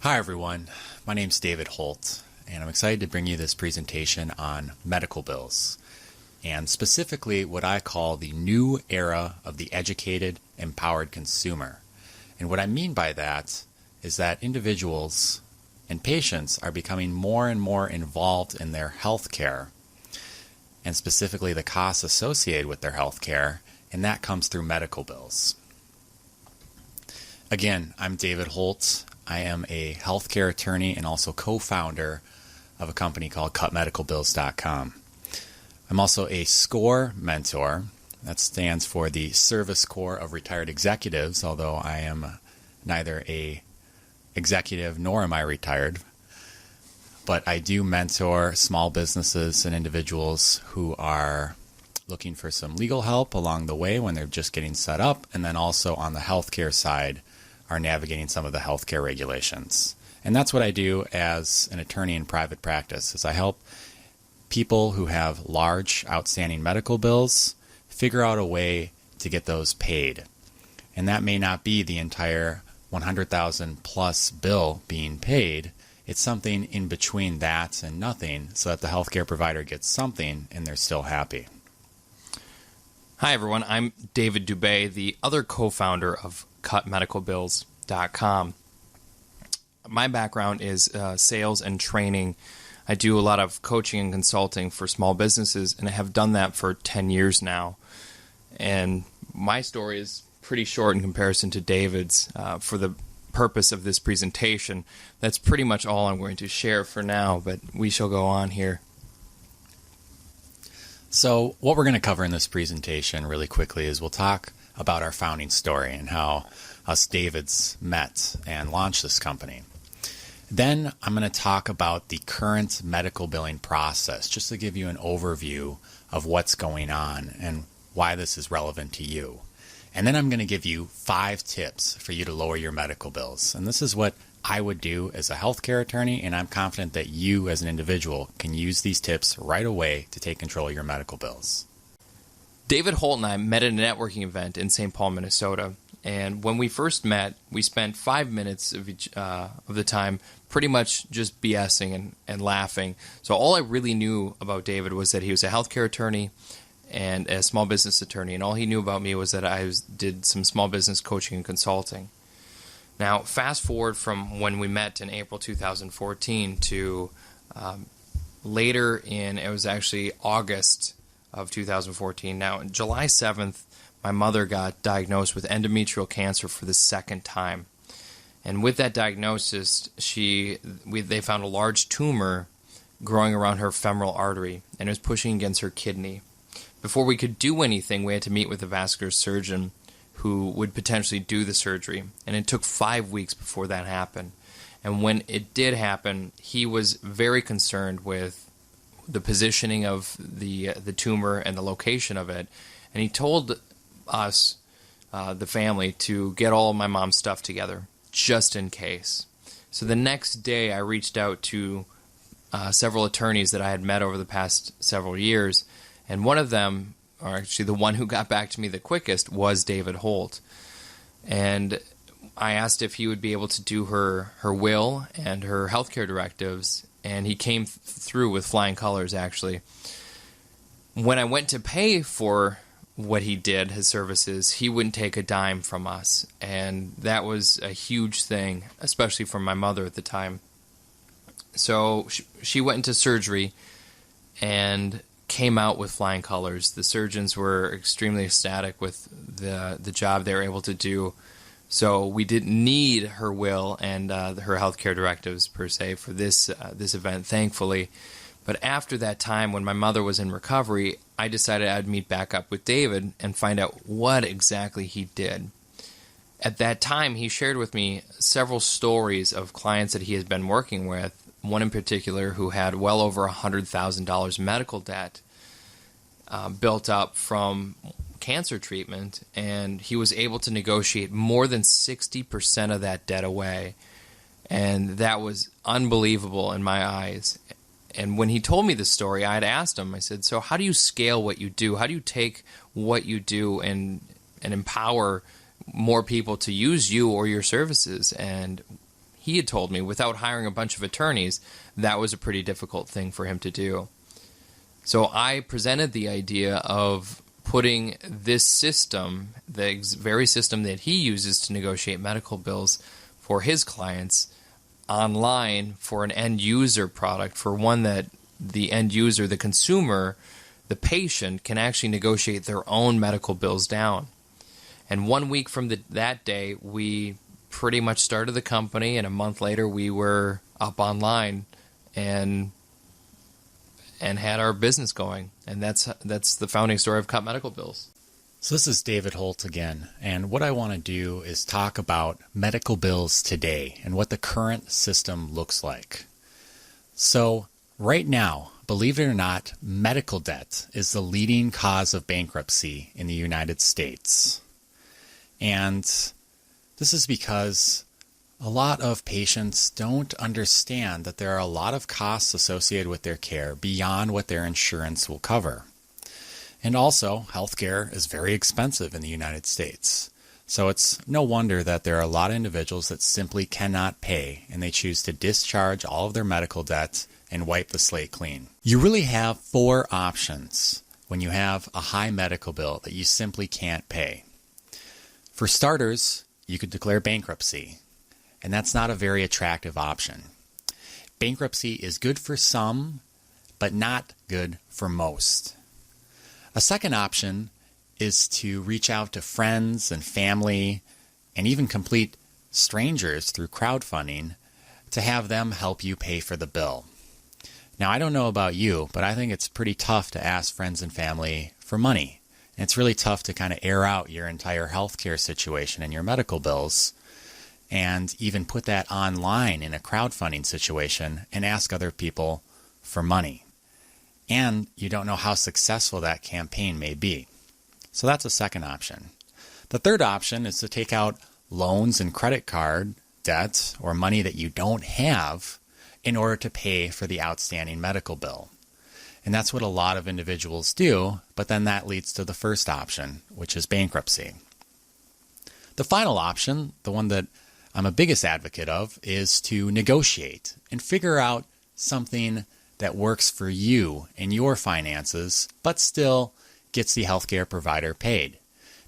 Hi everyone, my name's David Holt, and I'm excited to bring you this presentation on medical bills, and specifically what I call the new era of the educated, empowered consumer. And what I mean by that is that individuals and patients are becoming more and more involved in their health care, and specifically the costs associated with their health care, and that comes through medical bills. Again, I'm David Holt. I am a healthcare attorney and also co-founder of a company called CutMedicalBills.com. I'm also a SCORE mentor. That stands for the Service Corps of Retired Executives, although I am neither a executive nor am I retired. But I do mentor small businesses and individuals who are looking for some legal help along the way when they're just getting set up, and then also on the healthcare side are navigating some of the healthcare regulations. And that's what I do as an attorney in private practice, is I help people who have large outstanding medical bills figure out a way to get those paid. And that may not be the entire $100,000 plus bill being paid. It's something in between that and nothing, so that the healthcare provider gets something and they're still happy. Hi everyone, I'm David Dubé, the other co-founder of CutMedicalBills.com. My background is sales and training. I do a lot of coaching and consulting for small businesses, and I have done that for 10 years now. And my story is pretty short in comparison to David's. For the purpose of this presentation, that's pretty much all I'm going to share for now, but we shall go on here. So what we're going to cover in this presentation really quickly is we'll talk about our founding story and how us Davids met and launched this company. Then I'm going to talk about the current medical billing process, just to give you an overview of what's going on and why this is relevant to you. And then I'm going to give you 5 tips for you to lower your medical bills. And this is what I would do as a healthcare attorney, and I'm confident that you as an individual can use these tips right away to take control of your medical bills. David Holt and I met at a networking event in St. Paul, Minnesota. And when we first met, we spent 5 minutes of the time pretty much just BSing and laughing. So all I really knew about David was that he was a healthcare attorney and a small business attorney. And all he knew about me was that I did some small business coaching and consulting. Now, fast forward from when we met in April 2014 to later it was actually August of 2014. Now, July 7th, my mother got diagnosed with endometrial cancer for the second time. And with that diagnosis, they found a large tumor growing around her femoral artery, and it was pushing against her kidney. Before we could do anything, we had to meet with a vascular surgeon who would potentially do the surgery. And it took 5 weeks before that happened. And when it did happen, he was very concerned with the positioning of the tumor and the location of it. And he told us, the family, to get all of my mom's stuff together, just in case. So the next day, I reached out to several attorneys that I had met over the past several years. And one of them, or actually the one who got back to me the quickest, was David Holt. And I asked if he would be able to do her will and her healthcare directives, and he came through with flying colors, actually. When I went to pay for what he did, his services, he wouldn't take a dime from us, and that was a huge thing, especially for my mother at the time. So she went into surgery and came out with flying colors. The surgeons were extremely ecstatic with the job they were able to do. So we didn't need her will and her healthcare directives per se for this event, thankfully. But after that time, when my mother was in recovery, I decided I'd meet back up with David and find out what exactly he did. At that time, he shared with me several stories of clients that he has been working with, one in particular who had well over $100,000 medical debt built up from cancer treatment, and he was able to negotiate more than 60% of that debt away. And that was unbelievable in my eyes. And when he told me this story, I had asked him, I said, so how do you scale what you do? How do you take what you do and empower more people to use you or your services? And he had told me, without hiring a bunch of attorneys, that was a pretty difficult thing for him to do. So I presented the idea of putting this system, the very system that he uses to negotiate medical bills for his clients, online for an end user product, for one that the end user, the consumer, the patient can actually negotiate their own medical bills down. And 1 week from that day, we pretty much started the company, and a month later we were up online and had our business going. And that's the founding story of Cut Medical Bills. So this is David Holt again, and what I want to do is talk about medical bills today and what the current system looks like. So right now, believe it or not, medical debt is the leading cause of bankruptcy in the United States. And this is because a lot of patients don't understand that there are a lot of costs associated with their care beyond what their insurance will cover. And also, healthcare is very expensive in the United States. So it's no wonder that there are a lot of individuals that simply cannot pay, and they choose to discharge all of their medical debt and wipe the slate clean. You really have 4 options when you have a high medical bill that you simply can't pay. For starters, you could declare bankruptcy, and that's not a very attractive option. Bankruptcy is good for some, but not good for most. A second option is to reach out to friends and family and even complete strangers through crowdfunding to have them help you pay for the bill. Now, I don't know about you, but I think it's pretty tough to ask friends and family for money. And it's really tough to kind of air out your entire healthcare situation and your medical bills and even put that online in a crowdfunding situation and ask other people for money. And you don't know how successful that campaign may be. So that's a second option. The third option is to take out loans and credit card debt or money that you don't have in order to pay for the outstanding medical bill. And that's what a lot of individuals do, but then that leads to the first option, which is bankruptcy. The final option, the one that I'm a biggest advocate of, is to negotiate and figure out something that works for you and your finances, but still gets the healthcare provider paid.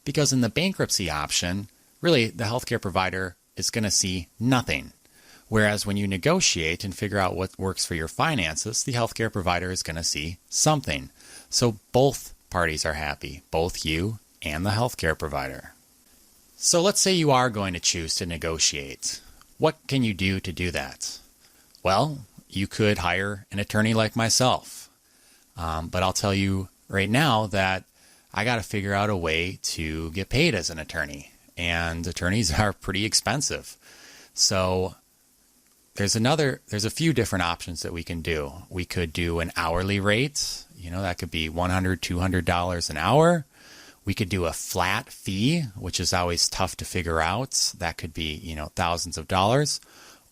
Because in the bankruptcy option, really the healthcare provider is going to see nothing. Whereas when you negotiate and figure out what works for your finances, the healthcare provider is going to see something. So both parties are happy, both you and the healthcare provider. So let's say you are going to choose to negotiate. What can you do to do that? Well, you could hire an attorney like myself. But I'll tell you right now that I got to figure out a way to get paid as an attorney. And attorneys are pretty expensive. So there's a few different options that we can do. We could do an hourly rate. That could be $100, $200 an hour. We could do a flat fee, which is always tough to figure out. That could be, thousands of dollars.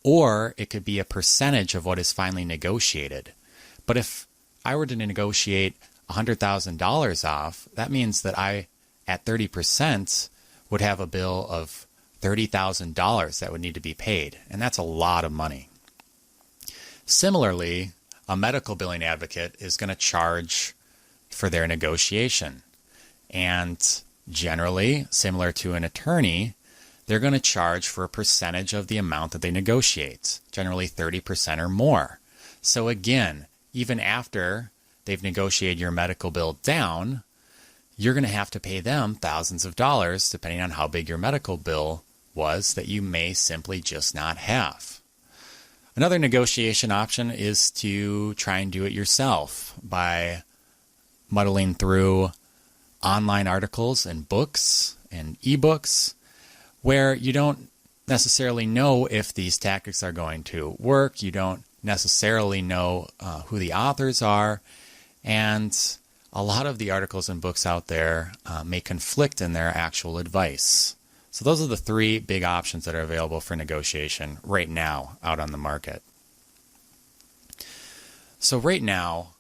Or it could be a percentage of what is finally negotiated. But if I were to negotiate $100,000 off, that means that I, at 30%, would have a bill of $30,000 that would need to be paid. And that's a lot of money. Similarly, a medical billing advocate is going to charge for their negotiation. And generally, similar to an attorney, they're going to charge for a percentage of the amount that they negotiate, generally 30% or more. So again, even after they've negotiated your medical bill down, you're going to have to pay them thousands of dollars, depending on how big your medical bill was, that you may simply just not have. Another negotiation option is to try and do it yourself by muddling through online articles and books and ebooks where you don't necessarily know if these tactics are going to work. You don't necessarily know who the authors are. And a lot of the articles and books out there may conflict in their actual advice. So those are the 3 big options that are available for negotiation right now out on the market. So right now,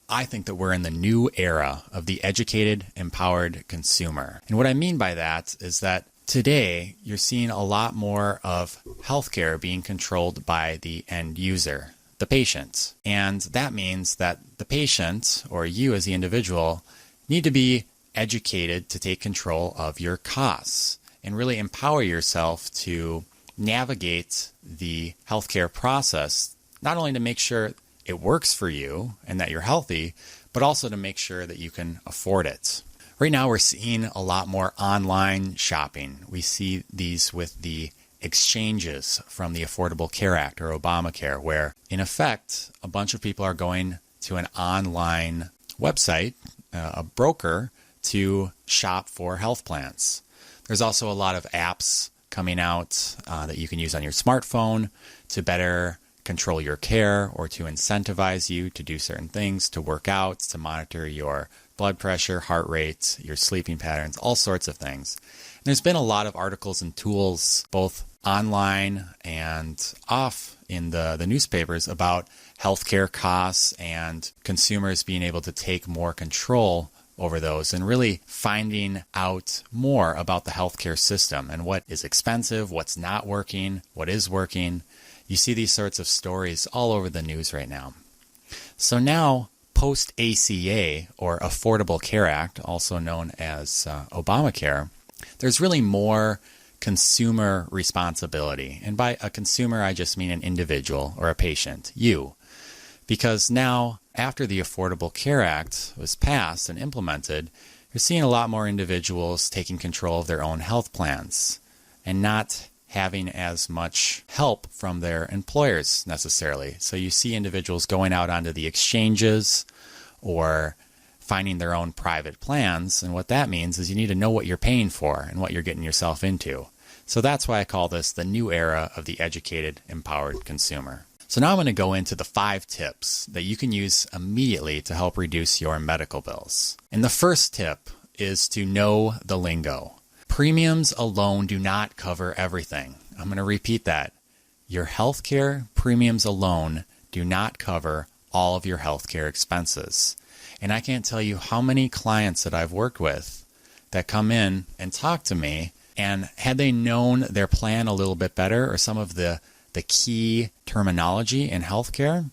I think that we're in the new era of the educated, empowered consumer. And what I mean by that is that Today, you're seeing a lot more of healthcare being controlled by the end user, the patient. And that means that the patient, or you as the individual, need to be educated to take control of your costs and really empower yourself to navigate the healthcare process, not only to make sure it works for you and that you're healthy, but also to make sure that you can afford it. Right now, we're seeing a lot more online shopping. We see these with the exchanges from the Affordable Care Act or Obamacare, where in effect, a bunch of people are going to an online website, a broker, to shop for health plans. There's also a lot of apps coming out that you can use on your smartphone to better control your care or to incentivize you to do certain things, to work out, to monitor your blood pressure, heart rate, your sleeping patterns, all sorts of things. And there's been a lot of articles and tools, both online and off in the newspapers, about healthcare costs and consumers being able to take more control over those and really finding out more about the healthcare system and what is expensive, what's not working, what is working. You see these sorts of stories all over the news right now. So now, post-ACA, or Affordable Care Act, also known as Obamacare, there's really more consumer responsibility. And by a consumer, I just mean an individual or a patient, you. Because now, after the Affordable Care Act was passed and implemented, you're seeing a lot more individuals taking control of their own health plans and not having as much help from their employers necessarily. So you see individuals going out onto the exchanges or finding their own private plans. And what that means is you need to know what you're paying for and what you're getting yourself into. So that's why I call this the new era of the educated, empowered consumer. So now I'm going to go into the 5 tips that you can use immediately to help reduce your medical bills. And the first tip is to know the lingo. Premiums alone do not cover everything. I'm going to repeat that. Your healthcare premiums alone do not cover all of your healthcare expenses. And I can't tell you how many clients that I've worked with that come in and talk to me, and had they known their plan a little bit better or some of the key terminology in healthcare,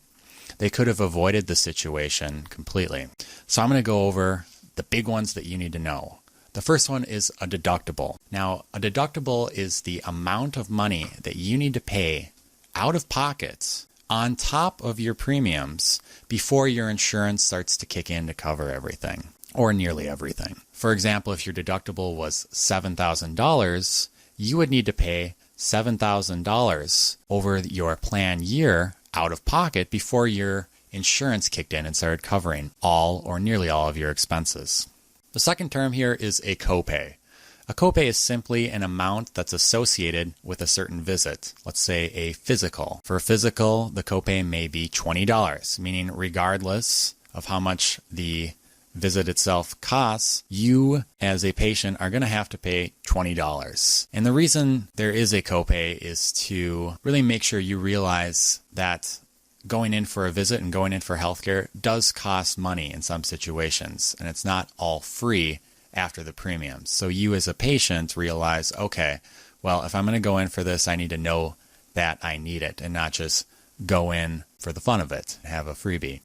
they could have avoided the situation completely. So I'm going to go over the big ones that you need to know. The first one is a deductible. Now, a deductible is the amount of money that you need to pay out of pocket on top of your premiums before your insurance starts to kick in to cover everything, or nearly everything. For example, if your deductible was $7,000, you would need to pay $7,000 over your plan year out of pocket before your insurance kicked in and started covering all or nearly all of your expenses. The second term here is a copay. A copay is simply an amount that's associated with a certain visit. Let's say a physical. For a physical, the copay may be $20, meaning regardless of how much the visit itself costs, you as a patient are going to have to pay $20. And the reason there is a copay is to really make sure you realize that going in for a visit and going in for healthcare does cost money in some situations, and it's not all free after the premiums. So you as a patient realize, okay, well, if I'm going to go in for this, I need to know that I need it and not just go in for the fun of it and have a freebie.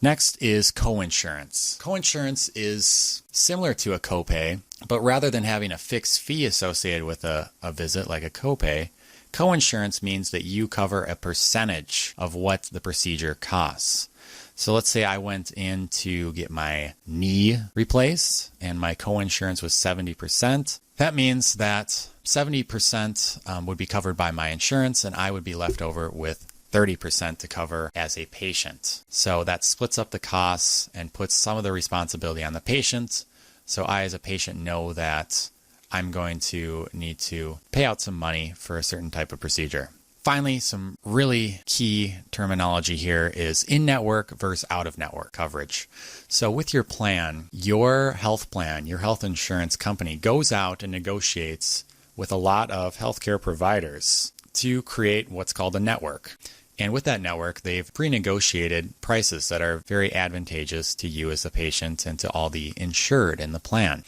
Next is coinsurance. Coinsurance is similar to a copay, but rather than having a fixed fee associated with a visit like a copay, coinsurance means that you cover a percentage of what the procedure costs. So let's say I went in to get my knee replaced and my coinsurance was 70%. That means that 70% would be covered by my insurance and I would be left over with 30% to cover as a patient. So that splits up the costs and puts some of the responsibility on the patient. So I as a patient know that I'm going to need to pay out some money for a certain type of procedure. Finally, some really key terminology here is in-network versus out-of-network coverage. So with your plan, your health plan, your health insurance company goes out and negotiates with a lot of healthcare providers to create what's called a network. And with that network, they've pre-negotiated prices that are very advantageous to you as a patient and to all the insured in the plan.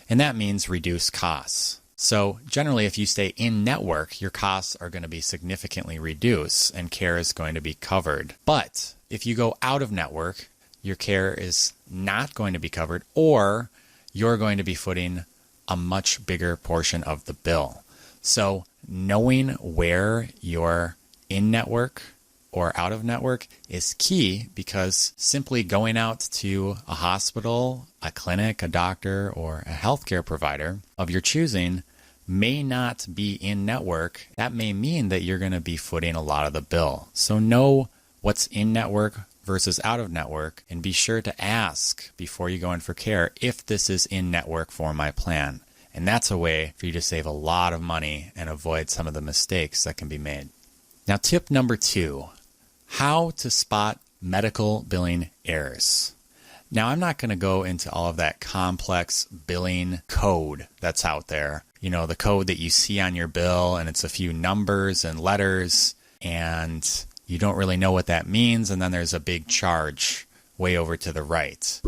And that means reduced costs. So generally, if you stay in network, your costs are going to be significantly reduced and care is going to be covered. But if you go out of network, your care is not going to be covered, or you're going to be footing a much bigger portion of the bill. So knowing where you're in network or out of network is key, because simply going out to a hospital, a clinic, a doctor, or a healthcare provider of your choosing may not be in network. That may mean that you're going to be footing a lot of the bill. So know what's in network versus out of network, and be sure to ask before you go in for care if this is in network for my plan. And that's a way for you to save a lot of money and avoid some of the mistakes that can be made. Now, tip number 2, how to spot medical billing errors. Now, I'm not going to go into all of that complex billing code that's out there. You know, the code that you see on your bill, and it's a few numbers and letters, and you don't really know what that means, and then there's a big charge way over to the right.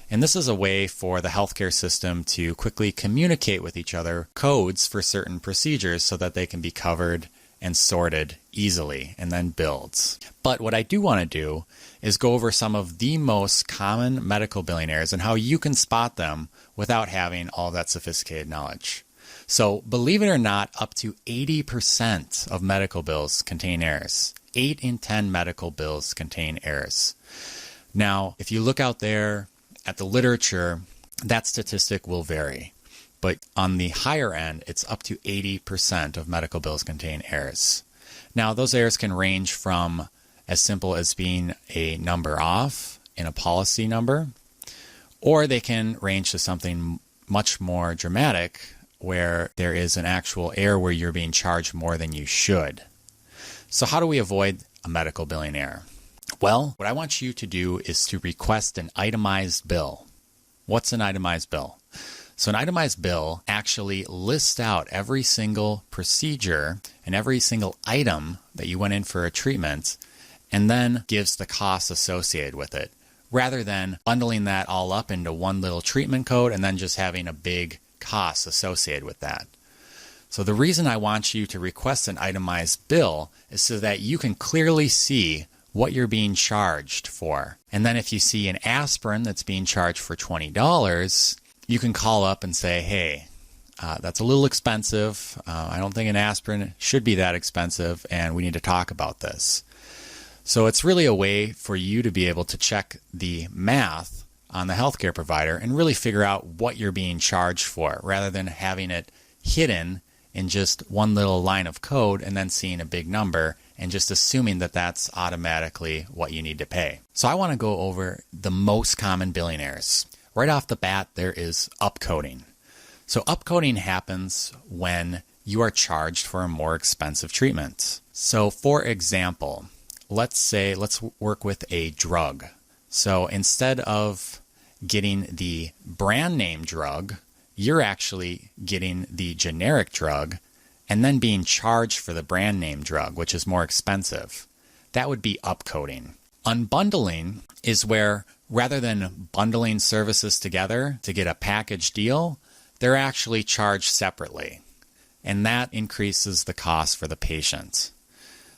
And this is a way for the healthcare system to quickly communicate with each other codes for certain procedures so that they can be covered and sorted easily and then billed. But what I do want to do is go over some of the most common medical billing errors and how you can spot them without having all that sophisticated knowledge. So believe it or not, up to 80% of medical bills contain errors. 8 in 10 medical bills contain errors. Now, if you look out there at the literature, that statistic will vary. But on the higher end, it's up to 80% of medical bills contain errors. Now, those errors can range from as simple as being a number off in a policy number, or they can range to something much more dramatic where there is an actual error where you're being charged more than you should. So how do we avoid a medical billing error? Well, what I want you to do is to request an itemized bill. What's an itemized bill? So an itemized bill actually lists out every single procedure and every single item that you went in for a treatment, and then gives the costs associated with it, rather than bundling that all up into one little treatment code and then just having a big cost associated with that. So the reason I want you to request an itemized bill is so that you can clearly see what you're being charged for. And then if you see an aspirin that's being charged for $20, you can call up and say, hey, that's a little expensive. I don't think an aspirin should be that expensive, and we need to talk about this. So it's really a way for you to be able to check the math on the healthcare provider and really figure out what you're being charged for, rather than having it hidden in just one little line of code and then seeing a big number and just assuming that that's automatically what you need to pay. So I want to go over the most common billing errors. Right off the bat, there is upcoding. So upcoding happens when you are charged for a more expensive treatment. So for example, let's work with a drug. So instead of getting the brand name drug, you're actually getting the generic drug and then being charged for the brand name drug, which is more expensive. That would be upcoding. Unbundling is where, rather than bundling services together to get a package deal, they're actually charged separately. And that increases the cost for the patient.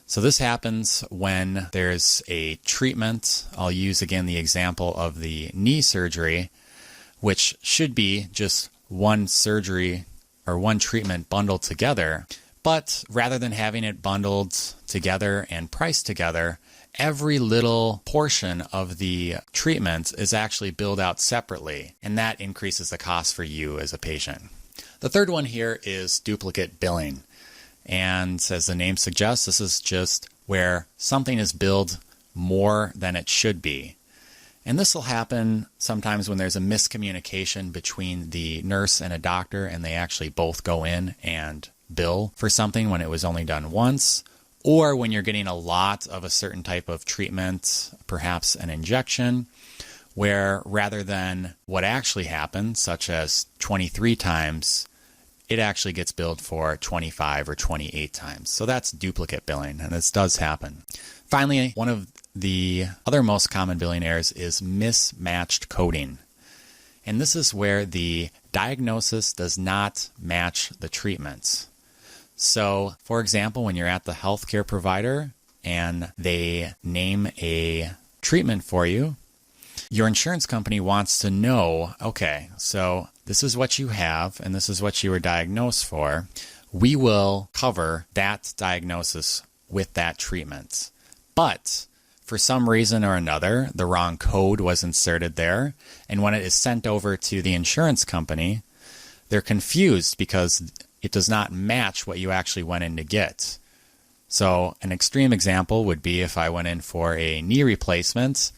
So this happens when there's a treatment. I'll use again the example of the knee surgery, which should be just one surgery or one treatment bundled together. But rather than having it bundled together and priced together, every little portion of the treatment is actually billed out separately, and that increases the cost for you as a patient. The third one here is duplicate billing. And as the name suggests, this is just where something is billed more than it should be. And this will happen sometimes when there's a miscommunication between the nurse and a doctor, and they actually both go in and bill for something when it was only done once, or when you're getting a lot of a certain type of treatment, perhaps an injection, where rather than what actually happened, such as 23 times, it actually gets billed for 25 or 28 times. So that's duplicate billing, and this does happen. Finally, one of the other most common billing errors is mismatched coding. And this is where the diagnosis does not match the treatment. So, for example, when you're at the healthcare provider and they name a treatment for you, your insurance company wants to know, okay, so this is what you have and this is what you were diagnosed for. We will cover that diagnosis with that treatment. But for some reason or another, the wrong code was inserted there. And when it is sent over to the insurance company, they're confused because it does not match what you actually went in to get. So an extreme example would be if I went in for a knee replacement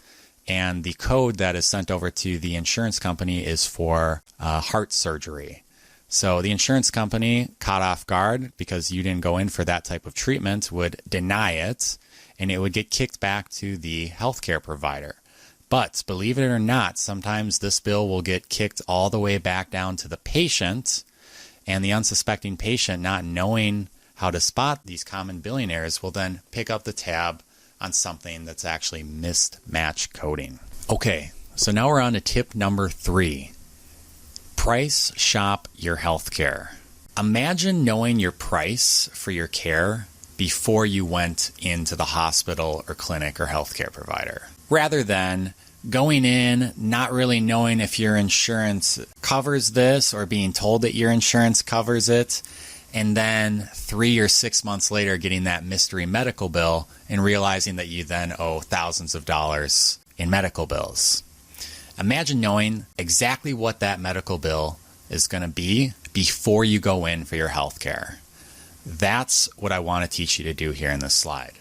and the code that is sent over to the insurance company is for heart surgery. So the insurance company, caught off guard because you didn't go in for that type of treatment, would deny it, and it would get kicked back to the healthcare provider. But believe it or not, sometimes this bill will get kicked all the way back down to the patient, and the unsuspecting patient, not knowing how to spot these common billing errors, will then pick up the tab on something that's actually mismatch coding. Okay, so now we're on to tip number 3. Price shop your healthcare. Imagine knowing your price for your care before you went into the hospital or clinic or healthcare provider, rather than going in not really knowing if your insurance covers this or being told that your insurance covers it, and then 3 or 6 months later getting that mystery medical bill and realizing that you then owe thousands of dollars in medical bills. Imagine knowing exactly what that medical bill is going to be before you go in for your health care. That's what I want to teach you to do here in this slide.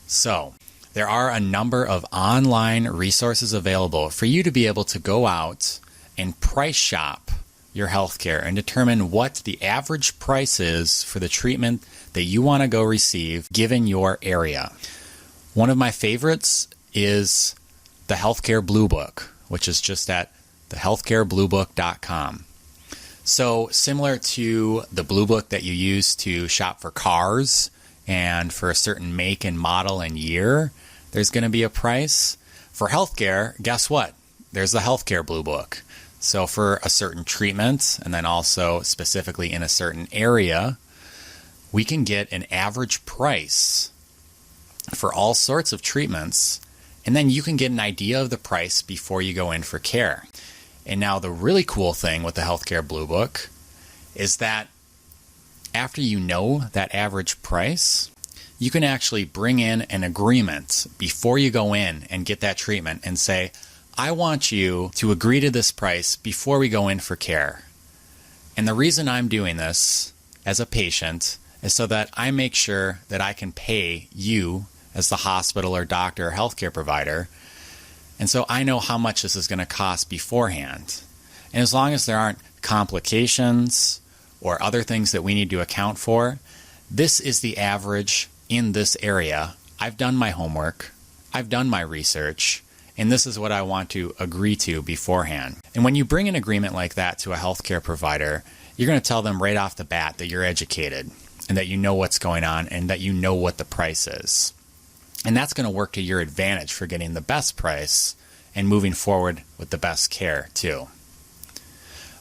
So, there are a number of online resources available for you to be able to go out and price shop your healthcare and determine what the average price is for the treatment that you want to go receive given your area. One of my favorites is the Healthcare Blue Book, which is just at thehealthcarebluebook.com. So similar to the Blue Book that you use to shop for cars and for a certain make and model and year, there's going to be a price. For healthcare, guess what? There's the Healthcare Blue Book. So for a certain treatment, and then also specifically in a certain area, we can get an average price for all sorts of treatments, and then you can get an idea of the price before you go in for care. And now the really cool thing with the Healthcare Blue Book is that after you know that average price, you can actually bring in an agreement before you go in and get that treatment and say, I want you to agree to this price before we go in for care. And the reason I'm doing this as a patient is so that I make sure that I can pay you as the hospital or doctor or healthcare provider. And so I know how much this is going to cost beforehand. And as long as there aren't complications or other things that we need to account for, this is the average in this area. I've done my homework, I've done my research, and this is what I want to agree to beforehand. And when you bring an agreement like that to a healthcare provider, you're going to tell them right off the bat that you're educated and that you know what's going on and that you know what the price is. And that's going to work to your advantage for getting the best price and moving forward with the best care too.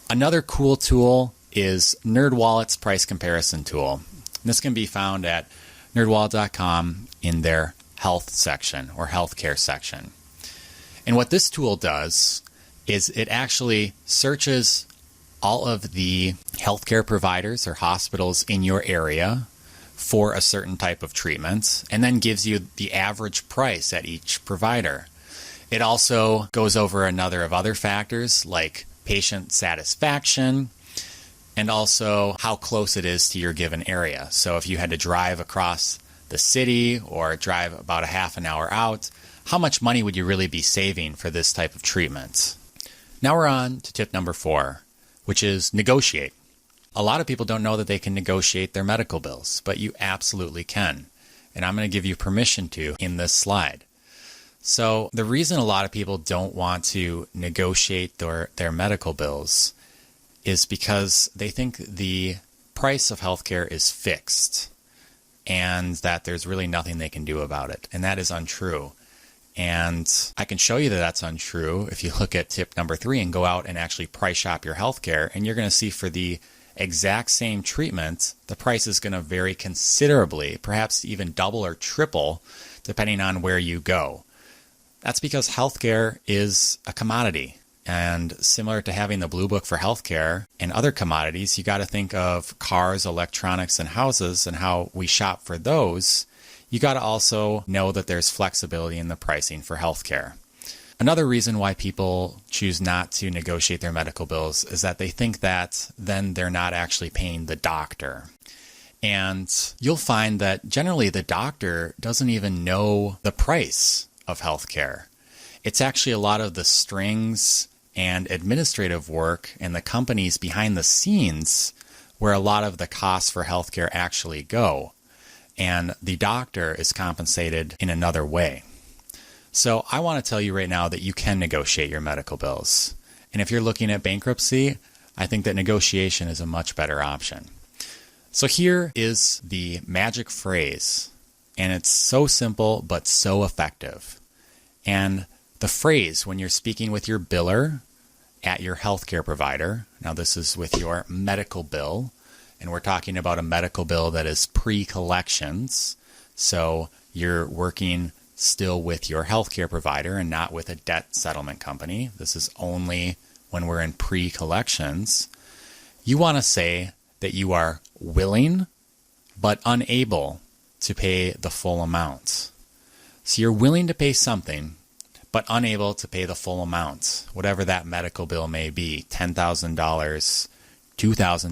Another cool tool is NerdWallet's price comparison tool. This can be found at nerdwallet.com in their health section or healthcare section. And what this tool does is it actually searches all of the healthcare providers or hospitals in your area for a certain type of treatment and then gives you the average price at each provider. It also goes over another of other factors like patient satisfaction and also how close it is to your given area. So if you had to drive across the city or drive about a half an hour out, how much money would you really be saving for this type of treatment? Now we're on to tip number 4, which is negotiate. A lot of people don't know that they can negotiate their medical bills, but you absolutely can. And I'm going to give you permission to in this slide. So the reason a lot of people don't want to negotiate their medical bills is because they think the price of healthcare is fixed and that there's really nothing they can do about it. And that is untrue. And I can show you that that's untrue if you look at tip number 3 and go out and actually price shop your healthcare. And you're going to see for the exact same treatment, the price is going to vary considerably, perhaps even double or triple, depending on where you go. That's because healthcare is a commodity. And similar to having the blue book for healthcare and other commodities, you got to think of cars, electronics, and houses and how we shop for those. You got to also know that there's flexibility in the pricing for healthcare. Another reason why people choose not to negotiate their medical bills is that they think that then they're not actually paying the doctor. And you'll find that generally the doctor doesn't even know the price of healthcare. It's actually a lot of the strings and administrative work and the companies behind the scenes where a lot of the costs for healthcare actually go. And the doctor is compensated in another way. So I want to tell you right now that you can negotiate your medical bills. And if you're looking at bankruptcy, I think that negotiation is a much better option. So here is the magic phrase, and it's so simple but so effective. And the phrase when you're speaking with your biller at your healthcare provider, now this is with your medical bill, and we're talking about a medical bill that is pre-collections, so you're working still with your healthcare provider and not with a debt settlement company. This is only when we're in pre-collections. You want to say that you are willing but unable to pay the full amount. So you're willing to pay something but unable to pay the full amount, whatever that medical bill may be, $10,000, $2,000,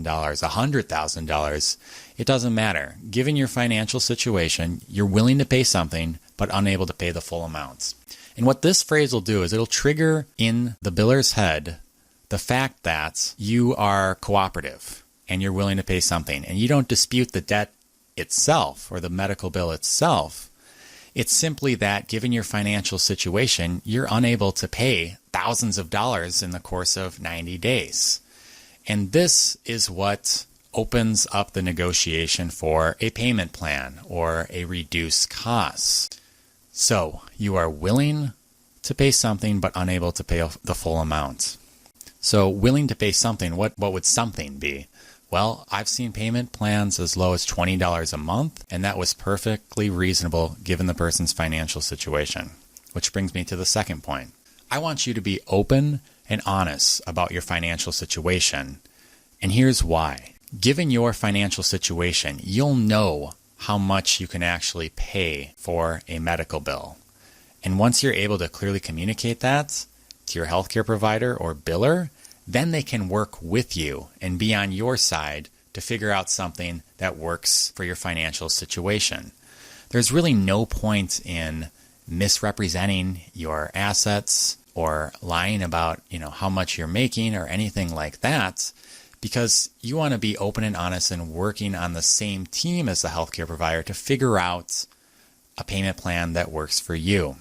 $100,000, it doesn't matter. Given your financial situation, you're willing to pay something but unable to pay the full amount. And what this phrase will do is it'll trigger in the biller's head the fact that you are cooperative and you're willing to pay something and you don't dispute the debt itself or the medical bill itself. It's simply that given your financial situation, you're unable to pay thousands of dollars in the course of 90 days. And this is what opens up the negotiation for a payment plan or a reduced cost. So you are willing to pay something but unable to pay the full amount. So willing to pay something, what would something be? Well, I've seen payment plans as low as $20 a month, and that was perfectly reasonable given the person's financial situation. Which brings me to the second point. I want you to be open and honest about your financial situation. And here's why. Given your financial situation, you'll know how much you can actually pay for a medical bill. And once you're able to clearly communicate that to your healthcare provider or biller, then they can work with you and be on your side to figure out something that works for your financial situation. There's really no point in misrepresenting your assets or lying about, how much you're making or anything like that, because you want to be open and honest and working on the same team as the healthcare provider to figure out a payment plan that works for you.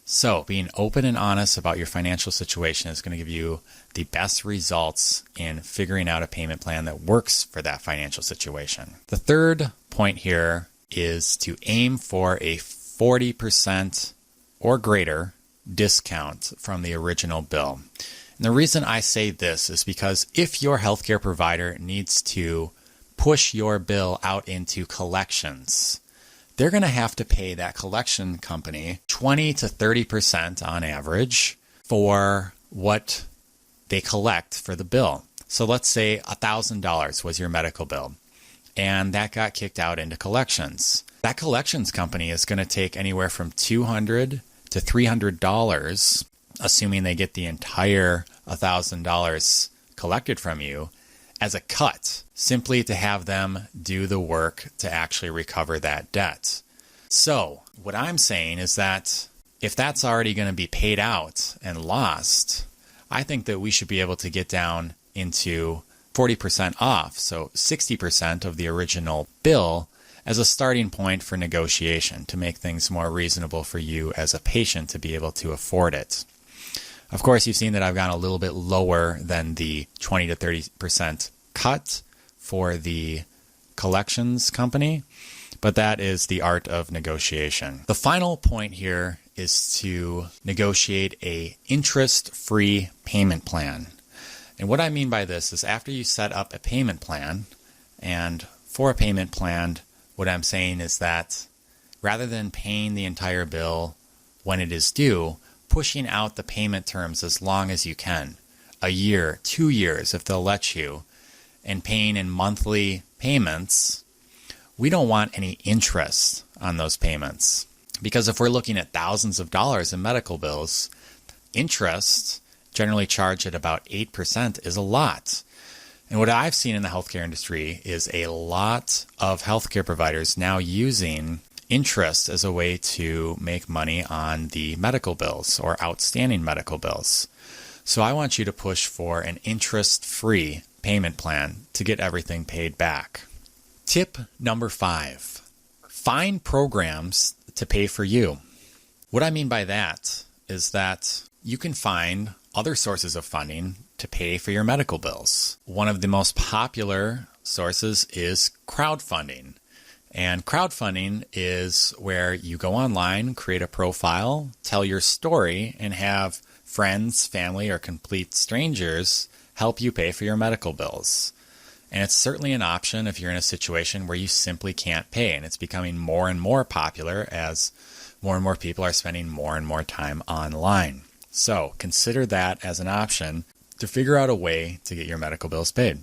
So being open and honest about your financial situation is going to give you the best results in figuring out a payment plan that works for that financial situation. The third point here is to aim for a 40% or greater discount from the original bill. And the reason I say this is because if your healthcare provider needs to push your bill out into collections, they're going to have to pay that collection company 20 to 30% on average for what they collect for the bill. So let's say $1,000 was your medical bill, and that got kicked out into collections. That collections company is going to take anywhere from $200 to $300, assuming they get the entire $1,000 collected from you, as a cut, simply to have them do the work to actually recover that debt. So what I'm saying is that if that's already going to be paid out and lost, I think that we should be able to get down into 40% off, so 60% of the original bill, as a starting point for negotiation to make things more reasonable for you as a patient to be able to afford it. Of course, you've seen that I've gone a little bit lower than the 20 to 30% cut for the collections company, but that is the art of negotiation. The final point here is to negotiate a interest-free payment plan. And what I mean by this is after you set up a payment plan, and for a payment plan, what I'm saying is that rather than paying the entire bill when it is due, pushing out the payment terms as long as you can, a year, 2 years if they'll let you, and paying in monthly payments, we don't want any interest on those payments. Because if we're looking at thousands of dollars in medical bills, interest generally charged at about 8% is a lot. And what I've seen in the healthcare industry is a lot of healthcare providers now using interest as a way to make money on the medical bills or outstanding medical bills. So I want you to push for an interest-free payment plan to get everything paid back. Tip number 5, find programs to pay for you. What I mean by that is that you can find other sources of funding to pay for your medical bills. One of the most popular sources is crowdfunding. And crowdfunding is where you go online, create a profile, tell your story, and have friends, family, or complete strangers help you pay for your medical bills. And it's certainly an option if you're in a situation where you simply can't pay. And it's becoming more and more popular as more and more people are spending more and more time online. So consider that as an option to figure out a way to get your medical bills paid.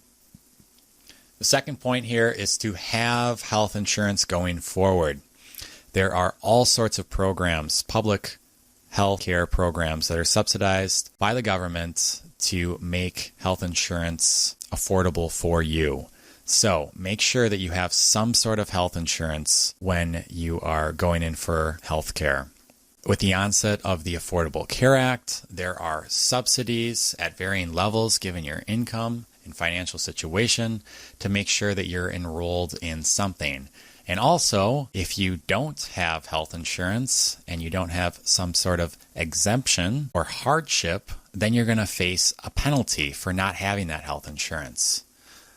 The second point here is to have health insurance going forward. There are all sorts of programs, public health care programs that are subsidized by the government to make health insurance affordable for you. So make sure that you have some sort of health insurance when you are going in for health care. With the onset of the Affordable Care Act, there are subsidies at varying levels given your income and financial situation to make sure that you're enrolled in something. And also, if you don't have health insurance and you don't have some sort of exemption or hardship, then you're going to face a penalty for not having that health insurance.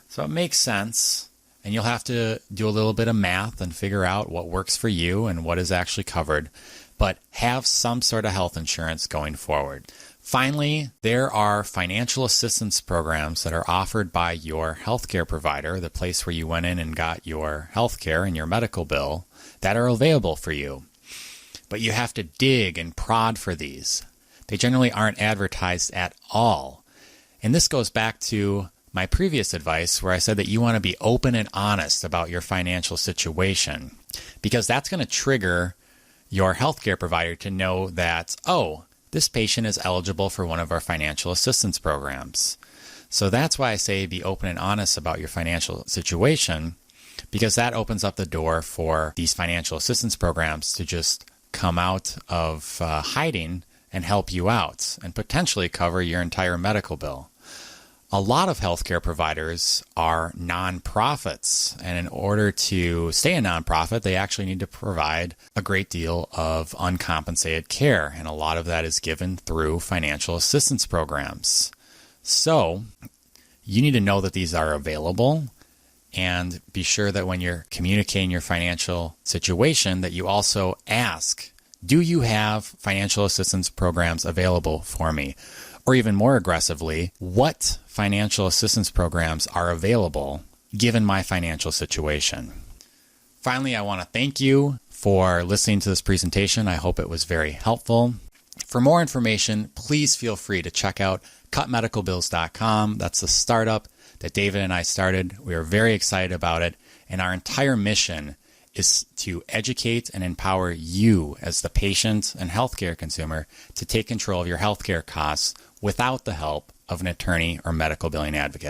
So it makes sense, and you'll have to do a little bit of math and figure out what works for you and what is actually covered, but have some sort of health insurance going forward. Finally, there are financial assistance programs that are offered by your healthcare provider, the place where you went in and got your healthcare and your medical bill, that are available for you. But you have to dig and prod for these. They generally aren't advertised at all. And this goes back to my previous advice where I said that you want to be open and honest about your financial situation, because that's going to trigger your healthcare provider to know that, oh, this patient is eligible for one of our financial assistance programs. So that's why I say be open and honest about your financial situation, because that opens up the door for these financial assistance programs to just come out of hiding and help you out and potentially cover your entire medical bill. A lot of healthcare providers are nonprofits, and in order to stay a nonprofit, they actually need to provide a great deal of uncompensated care, and a lot of that is given through financial assistance programs. So you need to know that these are available, and be sure that when you're communicating your financial situation that you also ask, do you have financial assistance programs available for me? Or even more aggressively, what financial assistance programs are available given my financial situation? Finally, I want to thank you for listening to this presentation. I hope it was very helpful. For more information, please feel free to check out CutMedicalBills.com. That's the startup that David and I started. We are very excited about it, and our entire mission is to educate and empower you as the patient and healthcare consumer to take control of your healthcare costs without the help of an attorney or medical billing advocate.